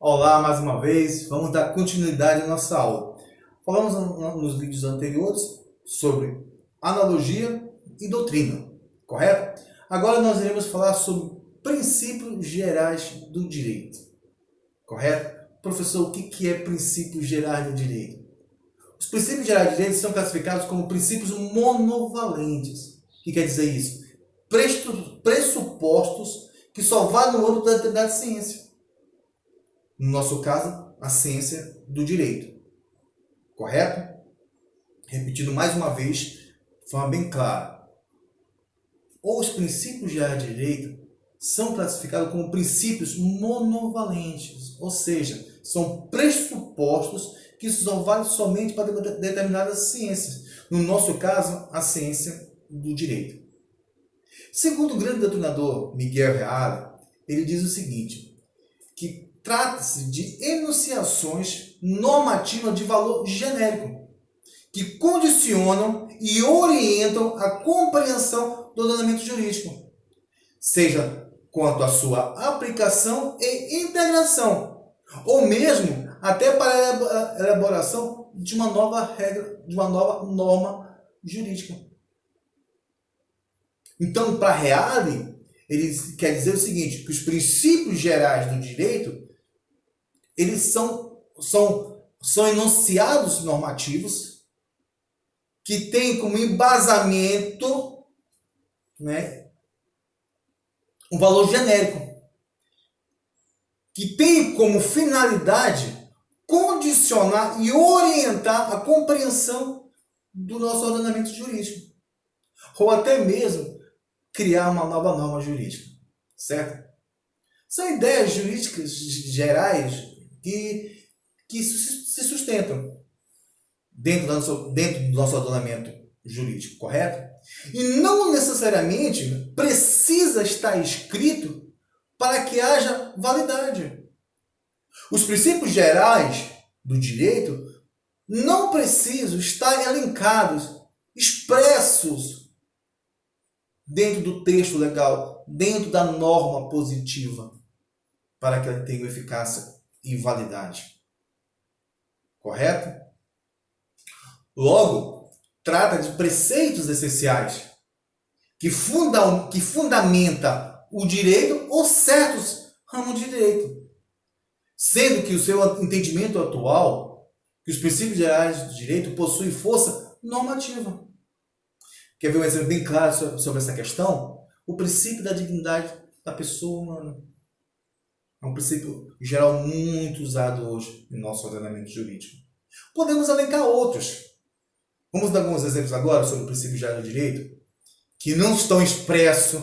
Olá, mais uma vez, vamos dar continuidade à nossa aula. Falamos nos vídeos anteriores sobre analogia e doutrina, correto? Agora nós iremos falar sobre princípios gerais do direito, correto? Professor, o que é princípios gerais do direito? Os princípios gerais do direito são classificados como princípios monovalentes. O que quer dizer isso? Pressupostos que só valem no âmbito da determinada ciência. No nosso caso, a ciência do direito. Correto? Repetindo mais uma vez, de forma bem clara. Os princípios gerais de direito são classificados como princípios monovalentes, ou seja, são pressupostos que só valem somente para determinadas ciências. No nosso caso, a ciência do direito. Segundo o grande doutrinador Miguel Reale, ele diz o seguinte, que trata-se de enunciações normativas de valor genérico, que condicionam e orientam a compreensão do ordenamento jurídico, seja quanto à sua aplicação e integração, ou mesmo até para a elaboração de uma nova regra, de uma nova norma jurídica. Então, para Reale, ele quer dizer o seguinte, que os princípios gerais do direito eles são enunciados normativos que têm como embasamento, né, um valor genérico, que tem como finalidade condicionar e orientar a compreensão do nosso ordenamento jurídico, ou até mesmo criar uma nova norma jurídica, certo? São ideias jurídicas gerais que se sustentam dentro do nosso ordenamento jurídico, correto? E não necessariamente precisa estar escrito para que haja validade. Os princípios gerais do direito não precisam estar elencados, expressos dentro do texto legal, dentro da norma positiva, para que ela tenha eficácia e validade. Correto? Logo, trata de preceitos essenciais que fundamenta o direito ou certos ramos de direito. Sendo que o seu entendimento atual, que os princípios gerais do direito possuem força normativa. Quer ver um exemplo bem claro sobre essa questão? O princípio da dignidade da pessoa humana. É um princípio geral muito usado hoje no nosso ordenamento jurídico. Podemos elencar outros. Vamos dar alguns exemplos agora sobre o princípio geral do direito, que não estão expressos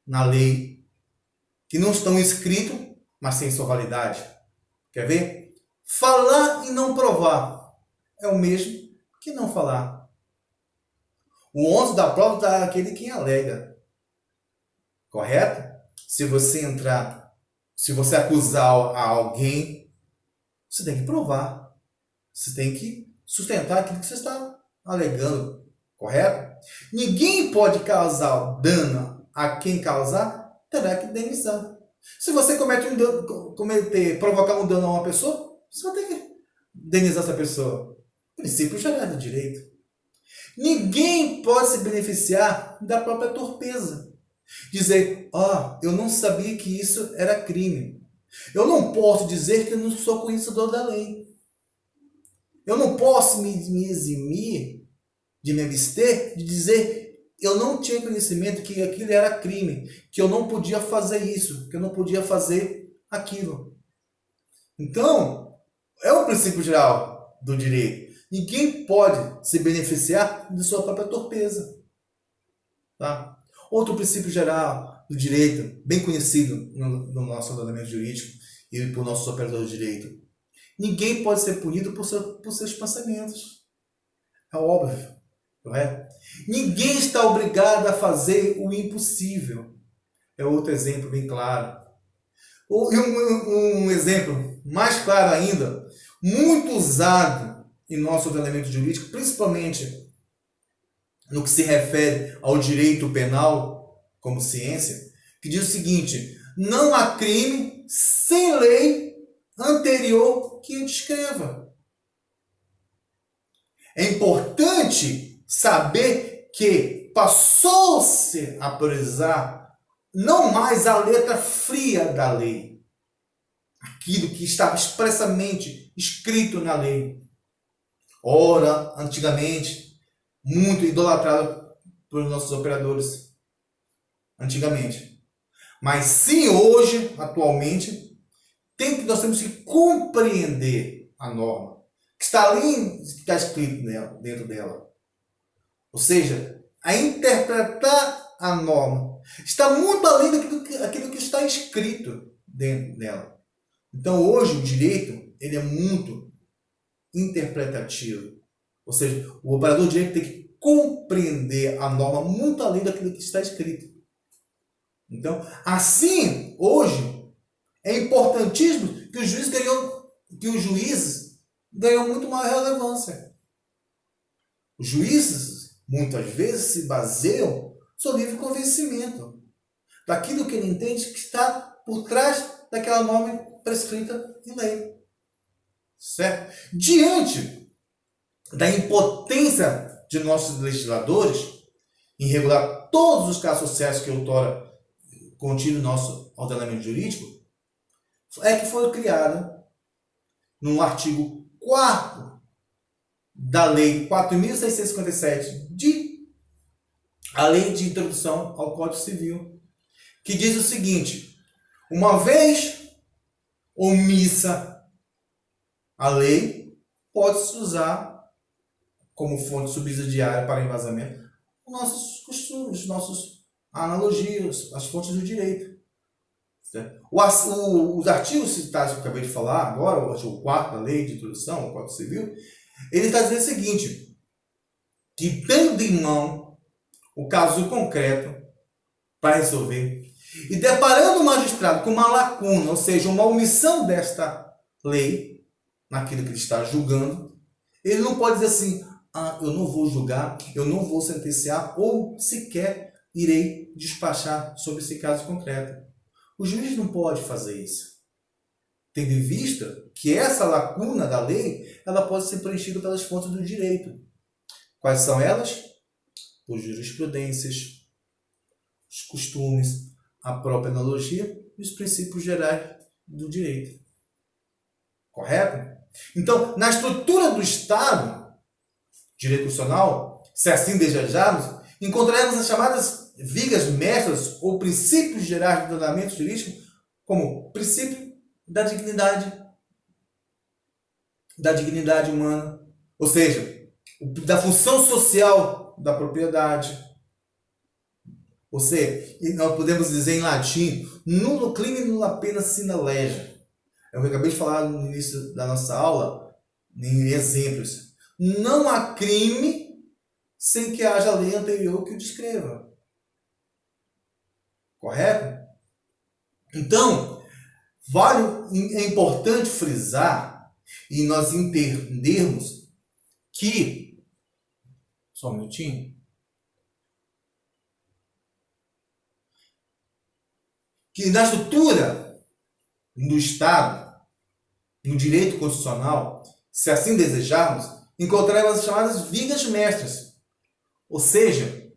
na lei, que não estão escritos, mas têm sua validade. Quer ver? Falar e não provar é o mesmo que não falar. O ônus da prova está aquele quem alega. Correto? Se você acusar a alguém, você tem que provar. Você tem que sustentar aquilo que você está alegando. Correto? Ninguém pode causar dano a quem causar, terá que indenizar. Se você provocar um dano a uma pessoa, você vai ter que indenizar essa pessoa. Princípio geral do direito. Ninguém pode se beneficiar da própria torpeza. Dizer, eu não sabia que isso era crime. Eu não posso dizer que eu não sou conhecedor da lei. Eu não posso me eximir, de me abster, de dizer eu não tinha conhecimento que aquilo era crime, que eu não podia fazer isso, que eu não podia fazer aquilo. Então, é o princípio geral do direito. Ninguém pode se beneficiar de sua própria torpeza. Tá? Outro princípio geral do direito, bem conhecido no nosso ordenamento jurídico e por nossos operadores de direito. Ninguém pode ser punido por seus pensamentos. É óbvio, não é? Ninguém está obrigado a fazer o impossível. É outro exemplo bem claro. Um exemplo mais claro ainda, muito usado em nosso ordenamento jurídico, principalmente no que se refere ao direito penal como ciência, que diz o seguinte: não há crime sem lei anterior que o descreva. É importante saber que passou-se a priorizar não mais a letra fria da lei, aquilo que estava expressamente escrito na lei. Ora, antigamente, muito idolatrado pelos nossos operadores, antigamente. Mas sim, hoje, atualmente, nós temos que compreender a norma que está ali, que está escrito nela, dentro dela. Ou seja, a interpretar a norma está muito além daquilo que está escrito dentro dela. Então, hoje, o direito ele é muito interpretativo. Ou seja, o operador de direito tem que compreender a norma muito além daquilo que está escrito. Então, assim, hoje, é importantíssimo que os juízes ganham muito maior relevância. Os juízes, muitas vezes, se baseiam no seu livre convencimento daquilo que ele entende que está por trás daquela norma prescrita em lei. Certo? Diante da impotência de nossos legisladores em regular todos os casos sociais que outrora continham no nosso ordenamento jurídico, é que foi criada, no artigo 4º da Lei 4.657, a Lei de Introdução ao Código Civil, que diz o seguinte: uma vez omissa a lei, pode-se usar como fonte subsidiária para embasamento os nossos costumes, nossas analogias, as fontes do direito. Os artigos citados que eu acabei de falar agora, o artigo 4º da Lei de Introdução ao Código Civil, ele está dizendo o seguinte, que tendo em mão o caso concreto para resolver, e deparando o magistrado com uma lacuna, ou seja, uma omissão desta lei, naquilo que ele está julgando, ele não pode dizer assim, eu não vou julgar, eu não vou sentenciar, ou sequer irei despachar sobre esse caso concreto. O juiz não pode fazer isso, tendo em vista que essa lacuna da lei, ela pode ser preenchida pelas fontes do direito. Quais são elas? Por jurisprudências, os costumes, a própria analogia e os princípios gerais do direito. Correto? Então, na estrutura do Estado, direito constitucional, se assim desejarmos, encontraremos as chamadas vigas mestras ou princípios gerais do ordenamento jurídico, como princípio da dignidade humana, ou seja, da função social da propriedade. Ou seja, nós podemos dizer em latim, nullum crimen nulla pena sine lege. Eu acabei de falar no início da nossa aula, em exemplos. Não há crime sem que haja lei anterior que o descreva. Correto? Então, é importante frisar e nós entendermos que... Só um minutinho. Que na estrutura do Estado, no direito constitucional, se assim desejarmos, encontraremos as chamadas vigas mestras. Ou seja,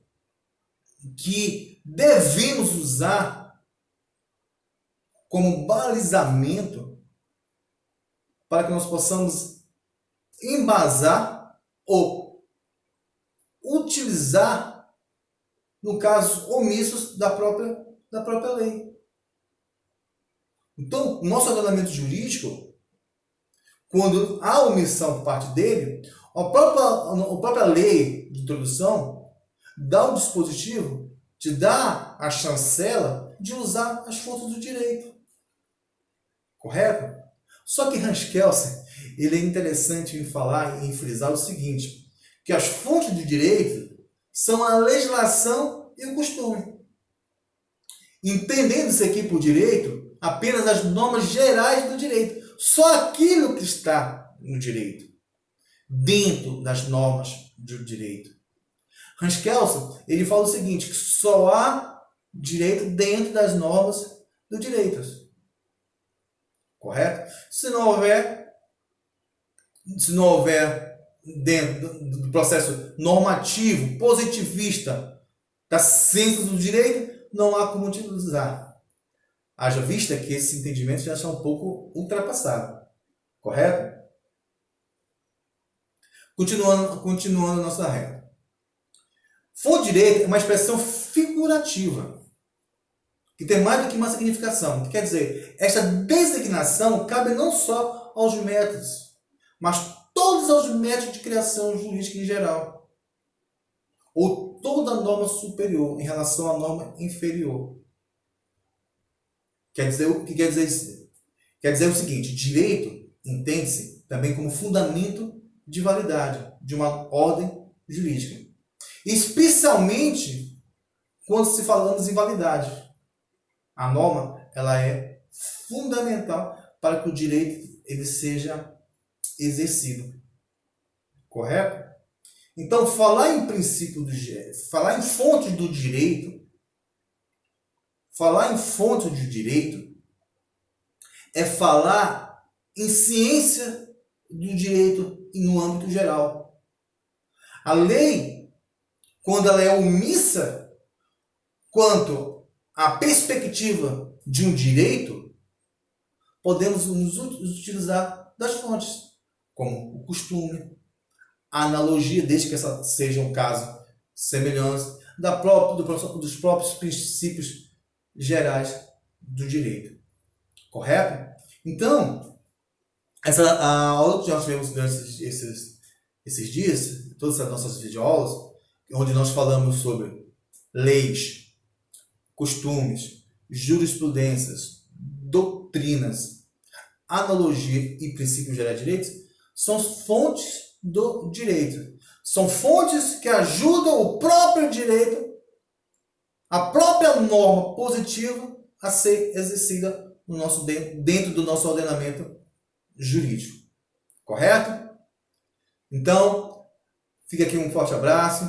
que devemos usar como balizamento para que nós possamos embasar ou utilizar no caso omissos da própria lei. Então, o nosso ordenamento jurídico, quando há omissão por parte dele, a própria lei de introdução dá o dispositivo, te dá a chancela de usar as fontes do direito. Correto? Só que Hans Kelsen, ele é interessante em falar e em frisar o seguinte, que as fontes do direito são a legislação e o costume. Entendendo-se aqui por direito, apenas as normas gerais do direito. Só aquilo que está no direito. Dentro das normas do direito. Hans Kelsen, ele fala o seguinte, que só há direito dentro das normas do direito. correto? Se não houver dentro do processo normativo, positivista da ciência do direito, não há como utilizar. Haja vista que esses entendimentos já são um pouco ultrapassados, correto? Continuando a nossa regra. Fonte direita é uma expressão figurativa, que tem mais do que uma significação. Que quer dizer, esta designação cabe não só aos métodos, mas todos os métodos de criação jurídica em geral, ou toda norma superior em relação à norma inferior. O que quer dizer isso? Quer dizer o seguinte: direito entende-se também como fundamento de validade de uma ordem jurídica, especialmente quando se falamos em validade. A norma ela é fundamental para que o direito ele seja exercido, correto? Então, falar em princípio do direito, falar em fontes do direito, é falar em ciência do direito no âmbito geral. A lei, quando ela é omissa quanto à perspectiva de um direito, podemos nos utilizar das fontes, como o costume, a analogia, desde que essa seja um caso semelhante, dos próprios princípios gerais do direito. Correto? Então, a aula que nós tivemos durante esses dias, todas as nossas videoaulas, onde nós falamos sobre leis, costumes, jurisprudências, doutrinas, analogia e princípios gerais de direitos, são fontes do direito. São fontes que ajudam o próprio direito, a própria norma positiva a ser exercida dentro do nosso ordenamento jurídico. Correto? Então, fica aqui um forte abraço,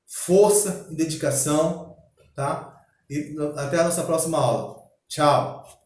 força e dedicação, tá? E até a nossa próxima aula. Tchau!